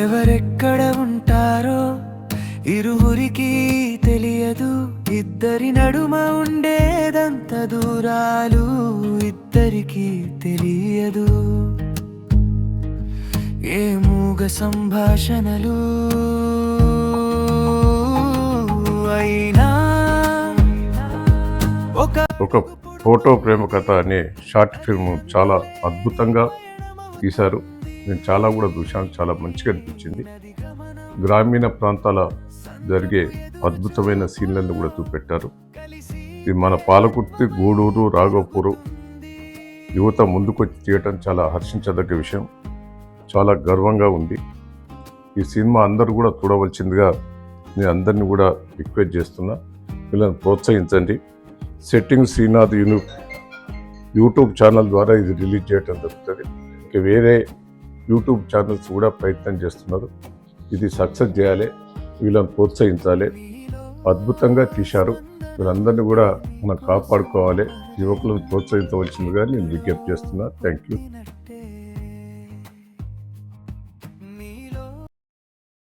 ఎవరెక్కడ ఉంటారో ఇరువురికి తెలియదు, ఇద్దరి నడుమ ఉండేదంత దూరాలు ఇద్దరికి తెలియదు. ఏ మూగ సంభాషణలు అయినా ఒక ఫోటో ప్రేమ కథ అనే షార్ట్ ఫిల్మ్ చాలా అద్భుతంగా తీశారు. నేను చాలా కూడా చూశాను, చాలా మంచిగా అనిపించింది. గ్రామీణ ప్రాంతాల జరిగే అద్భుతమైన సీన్లను కూడా చూపెట్టారు. ఇది మన పాలకుర్తి, గూడూరు, రాఘవపూరు యువత ముందుకొచ్చి తీయటం చాలా హర్షించదగ్గ విషయం. చాలా గర్వంగా ఉంది. ఈ సినిమా అందరూ కూడా చూడవలసిందిగా నేను అందరినీ కూడా రిక్వెస్ట్ చేస్తున్నా. వీళ్ళని ప్రోత్సహించండి. సెట్టింగ్ శ్రీనాథ్ యూట్యూబ్ ఛానల్ ద్వారా ఇది రిలీజ్ చేయడం జరుగుతుంది. ఇంకా వేరే యూట్యూబ్ ఛానల్స్ కూడా ప్రయత్నం చేస్తున్నారు. ఇది సక్సెస్ చేయాలి, వీళ్ళని ప్రోత్సహించాలి. అద్భుతంగా తీశారు. వీళ్ళందరినీ కూడా మనం కాపాడుకోవాలి, యువకులను ప్రోత్సహించవలసిందిగా నేను విజ్ఞప్తి చేస్తున్నా. Thank you.